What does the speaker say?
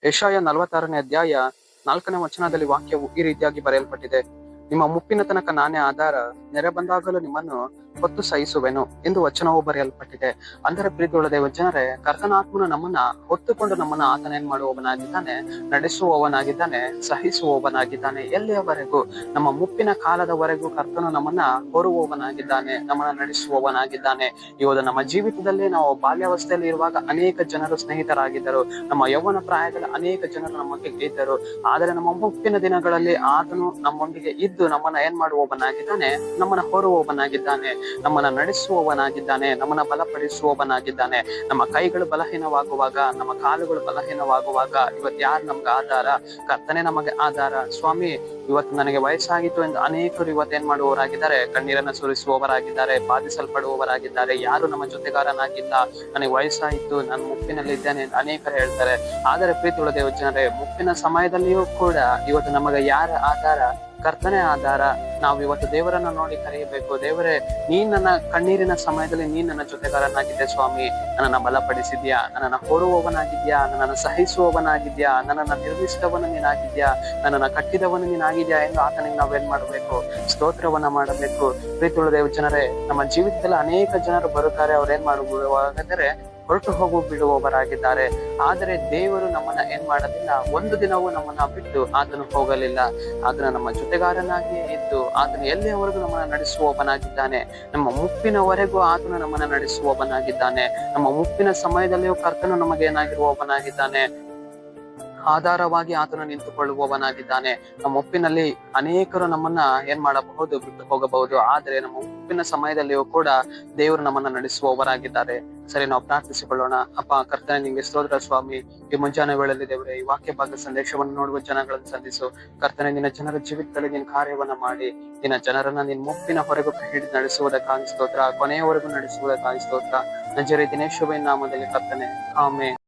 ಯೆಶಾಯ 46ನೇ ಅಧ್ಯಾಯ 4ನೇ ವಚನದಲ್ಲಿ ವಾಕ್ಯವು ಈ ರೀತಿಯಾಗಿ ಬರೆಯಲ್ಪಟ್ಟಿದೆ. ನಿಮ್ಮ ಮುಪ್ಪಿನ ತನಕ ನಾನೇ ಆಧಾರ, ನೆರೆ ಬಂದಾಗಲೂ ನಿಮ್ಮನ್ನು ಹೊತ್ತು ಸಹಿಸುವೆನು ಎಂದು ವಚನವು ಬರೆಯಲ್ಪಟ್ಟಿದೆ. ಅಂದರೆ ಪ್ರೀತಿಯುಳ್ಳ ದೇವ ಜನರೇ, ಕರ್ತನಾತ್ಮನು ನಮ್ಮನ್ನ ಹೊತ್ತುಕೊಂಡು ನಮ್ಮನ್ನ ಆತನ ಏನ್ ಮಾಡುವವನಾಗಿದ್ದಾನೆ, ನಡೆಸುವವನಾಗಿದ್ದಾನೆ, ಸಹಿಸುವವನಾಗಿದ್ದಾನೆ. ಎಲ್ಲಿಯವರೆಗೂ? ನಮ್ಮ ಮುಪ್ಪಿನ ಕಾಲದವರೆಗೂ ಕರ್ತನು ನಮ್ಮನ್ನ ಹೊರುವವನಾಗಿದ್ದಾನೆ, ನಮ್ಮನ್ನ ನಡೆಸುವವನಾಗಿದ್ದಾನೆ. ಇವತ್ತು ನಮ್ಮ ಜೀವಿತದಲ್ಲಿ ನಾವು ಬಾಲ್ಯಾವಸ್ಥೆಯಲ್ಲಿ ಇರುವಾಗ ಅನೇಕ ಜನರು ಸ್ನೇಹಿತರಾಗಿದ್ದರು, ನಮ್ಮ ಯೌವನ ಪ್ರಾಯದಲ್ಲಿ ಅನೇಕ ಜನರು ನಮಗೆ ಇದ್ದರು. ಆದರೆ ನಮ್ಮ ಮುಪ್ಪಿನ ದಿನಗಳಲ್ಲಿ ಆತನು ನಮ್ಮೊಂದಿಗೆ ಇದ್ದು ನಮ್ಮನ್ನ ಏನ್ ಮಾಡುವವನಾಗಿದ್ದಾನೆ, ನಮ್ಮನ್ನ ಹೊರುವವನಾಗಿದ್ದಾನೆ, ನಮ್ಮನ್ನ ನಡೆಸುವವನಾಗಿದ್ದಾನೆ, ನಮ್ಮನ್ನ ಬಲಪಡಿಸುವವನಾಗಿದ್ದಾನೆ. ನಮ್ಮ ಕೈಗಳು ಬಲಹೀನವಾಗುವಾಗ, ನಮ್ಮ ಕಾಲುಗಳು ಬಲಹೀನವಾಗುವಾಗ ಇವತ್ತು ಯಾರು ನಮ್ಗೆ ಆಧಾರ? ಕರ್ತನೆ ನಮಗೆ ಆಧಾರ. ಸ್ವಾಮಿ, ಇವತ್ತು ನನಗೆ ವಯಸ್ಸಾಗಿತ್ತು ಎಂದು ಅನೇಕರು ಇವತ್ತು ಏನ್ ಮಾಡುವವರಾಗಿದ್ದಾರೆ, ಕಣ್ಣೀರನ್ನ ಸುರಿಸುವವರಾಗಿದ್ದಾರೆ, ಬಾಧಿಸಲ್ಪಡುವವರಾಗಿದ್ದಾರೆ. ಯಾರು ನಮ್ಮ ಜೊತೆಗಾರನಾಗಿಲ್ಲ, ನನಗೆ ವಯಸ್ಸಾಯಿತು, ನಾನು ಮುಪ್ಪಿನಲ್ಲಿದ್ದೇನೆ ಎಂದು ಅನೇಕರು ಹೇಳ್ತಾರೆ. ಆದರೆ ಪ್ರೀತಿಯುಳ್ಳ ದೇವ ಜನರೇ, ಮುಪ್ಪಿನ ಸಮಯದಲ್ಲಿಯೂ ಕೂಡ ಇವತ್ತು ನಮಗೆ ಯಾರ ಆಧಾರ? ಕರ್ತನೆ ಆಧಾರ. ನಾವು ಇವತ್ತು ದೇವರನ್ನ ನೋಡಿ ಕರೆಯಬೇಕು. ದೇವರೇ, ನೀನ್ ನನ್ನ ಕಣ್ಣೀರಿನ ಸಮಯದಲ್ಲಿ ನೀನ್ ನನ್ನ ಜೊತೆಗಾರನಾಗಿದ್ದೆ ಸ್ವಾಮಿ. ನನ್ನನ್ನ ಬಲಪಡಿಸಿದ್ಯಾ, ನನ್ನನ್ನ ಹೊರುವವನಾಗಿದ್ಯಾ, ನನ್ನನ್ನು ಸಹಿಸುವವನಾಗಿದ್ಯಾ, ನನ್ನನ್ನ ನಿರ್ಮಿಸಿದವನು ನೀನಾಗಿದ್ಯಾ, ನನ್ನನ್ನ ಕಟ್ಟಿದವನು ನೀನಾಗಿದ್ಯಾ ಎಂದು ಆತನಿಗೆ ನಾವೇನ್ ಮಾಡಬೇಕು? ಸ್ತೋತ್ರವನ್ನ ಮಾಡಬೇಕು. ಪ್ರೀತಿಯುಳ್ಳ ದೇವ ಜನರೇ, ನಮ್ಮ ಜೀವಿತದಲ್ಲಿ ಅನೇಕ ಜನರು ಬರುತ್ತಾರೆ, ಅವ್ರೇನ್ ಮಾಡುವಾಗಂದ್ರೆ ಹೊರಟು ಹೋಗು ಬಿಡುವವರಾಗಿದ್ದಾರೆ. ಆದರೆ ದೇವರು ನಮ್ಮನ್ನ ಏನ್ ಮಾಡೋದಿಲ್ಲ, ಒಂದು ದಿನವೂ ನಮ್ಮನ್ನ ಬಿಟ್ಟು ಆತನು ಹೋಗಲಿಲ್ಲ. ಆತನ ನಮ್ಮ ಜೊತೆಗಾರನಾಗಿಯೇ ಇದ್ದು ಆತನು ಎಲ್ಲಿಯವರೆಗೂ ನಮ್ಮನ್ನ ನಡೆಸುವವನಾಗಿದ್ದಾನೆ. ನಮ್ಮ ಮುಪ್ಪಿನವರೆಗೂ ಆತನು ನಮ್ಮನ್ನ ನಡೆಸುವವನಾಗಿದ್ದಾನೆ. ನಮ್ಮ ಮುಪ್ಪಿನ ಸಮಯದಲ್ಲಿಯೂ ಕರ್ತನು ನಮಗೆ ಏನಾಗಿರುವವನಾಗಿದ್ದಾನೆ, ಆಧಾರವಾಗಿ ಆತನು ನಿಂತುಕೊಳ್ಳುವವನಾಗಿದ್ದಾನೆ. ನಮ್ಮ ಮುಪ್ಪಿನಲ್ಲಿ ಅನೇಕರು ನಮ್ಮನ್ನ ಏನ್ ಮಾಡಬಹುದು, ಬಿಟ್ಟು ಹೋಗಬಹುದು. ಆದ್ರೆ ನಮ್ಮ ಮುಪ್ಪಿನ ಸಮಯದಲ್ಲಿಯೂ ಕೂಡ ದೇವರು ನಮ್ಮನ್ನ ನಡೆಸುವವರಾಗಿದ್ದಾರೆ. ಸರಿ, ನಾವು ಪ್ರಾರ್ಥಿಸಿಕೊಳ್ಳೋಣ. ಅಪ್ಪ ಕರ್ತನೆ, ನಿಂಗೆ ಸ್ತೋತ್ರ ಸ್ವಾಮಿ. ಈ ಮುಂಜಾನೆ ವೇಳೆಯಲ್ಲಿ ದೇವರೇ, ಈ ವಾಕ್ಯ ಭಾಗ ಸಂದೇಶವನ್ನು ನೋಡುವ ಜನಗಳನ್ನು ಸಂಧಿಸು ಕರ್ತನೆ. ನಿನ್ನ ಜನರ ಜೀವಿತದಲ್ಲಿ ನಿನ್ನ ಕಾರ್ಯವನ್ನ ಮಾಡಿ ನಿನ್ನ ಜನರನ್ನ ನಿನ್ನ ಮುಪ್ಪಿನ ಹೊರಗೂ ಹಿಡಿದು ನಡೆಸುವುದಕ್ಕಾಗಿ ಸ್ತೋತ್ರ, ಕೊನೆಯವರೆಗೂ ನಡೆಸುವುದಕ್ಕಾಗಿ ಸ್ತೋತ್ರ. ನಜರೇತಿನ ಯೇಸುವಿನ ನಾಮದಲ್ಲಿ ಕರ್ತನೆ, ಆಮೆನ್.